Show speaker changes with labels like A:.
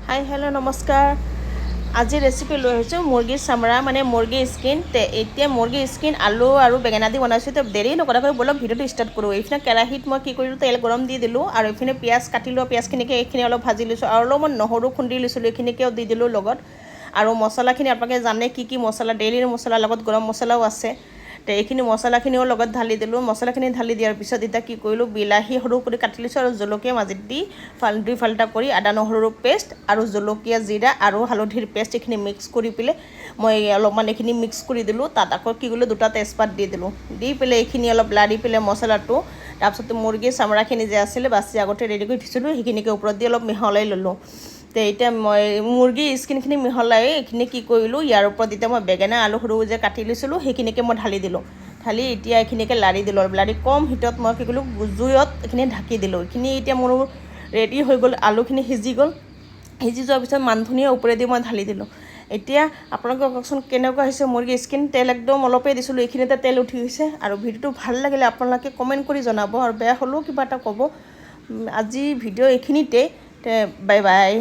A: Hi hello' নমস্কাৰ। আজি recipe লৈ আহিছোঁ মুৰ্গীৰ চামৰা মানে মুৰ্গীৰ স্কিন। এতিয়া মুৰ্গীৰ স্কিন আলু আৰু বেঙেনা দি বনাইছোঁ। তো দেৰি নকৰাকৈ বলক ভিডিঅ'টো ষ্টাৰ্ট কৰোঁ। এইপিনে কেৰাহীত মই কি কৰিলোঁ, তেল গৰম দি দিলোঁ আৰু এইপিনে পিঁয়াজ কাটি লোৱা পিঁয়াজখিনিকে এইখিনি অলপ ভাজি লৈছোঁ আৰু অলপমান নহৰু খুন্দি লৈছিলোঁ, এইখিনিকেও দি দিলোঁ লগত। আৰু মছলাখিনি আপোনালোকে জানে কি মছলা, ডেইলিৰ মছলাৰ লগত গৰম মছলাও আছে। তো এইখিনি মছলাখিনিও লগত ঢালি দিলোঁ। মছলাখিনি ঢালি দিয়াৰ পিছত এতিয়া কি কৰিলোঁ, বিলাহী সৰু কৰি কাটি লৈছোঁ আৰু জলকীয়া মাজত দি দুই ফাল্টা কৰি আদা নহৰুৰ পেষ্ট আৰু জলকীয়া জিৰা আৰু হালধিৰ পেষ্ট এইখিনি মিক্স কৰি পেলাই মই অলপমান এইখিনি মিক্স কৰি দিলোঁ। তাত আকৌ কি কৰিলোঁ, দুটা তেজপাত দি দিলোঁ। দি পেলাই এইখিনি অলপ লাৰি পেলাই মছলাটো, তাৰপিছত মুৰ্গীৰ চামৰাখিনি যে আছিলে বাছি আগতে ৰেডি কৰি থৈছিলোঁ সেইখিনিকে ওপৰত দি অলপ মিহলাই ল'লোঁ। তো এতিয়া মই মুৰ্গীৰ স্কিনখিনি মিহলাই এইখিনি কি কৰিলোঁ, ইয়াৰ ওপৰত এতিয়া মই বেঙেনা আলু সৰু যে কাটি লৈছিলোঁ সেইখিনিকে মই ঢালি দিলোঁ। ঢালি এতিয়া এইখিনিকে লাৰি দিলোঁ। লাৰি কম হিটত মই কি কৰিলোঁ, জুইত এইখিনি ঢাকি দিলোঁ। এইখিনি এতিয়া মোৰ ৰেডি হৈ গ'ল, আলুখিনি সিজি গ'ল। সিজি যোৱাৰ পিছত মান ধনিয়া ওপৰেদি মই ঢালি দিলোঁ। এতিয়া আপোনালোকে কওকচোন কেনেকুৱা হৈছে মুৰ্গীৰ স্কিন। তেল একদম অলপেই দিছিলোঁ, এইখিনিতে তেল উঠি গৈছে। আৰু ভিডিঅ'টো ভাল লাগিলে আপোনালোকে কমেণ্ট কৰি জনাব আৰু বেয়া হ'লেও কিবা এটা ক'ব। আজি ভিডিঅ' এইখিনিতে, বাই বাই।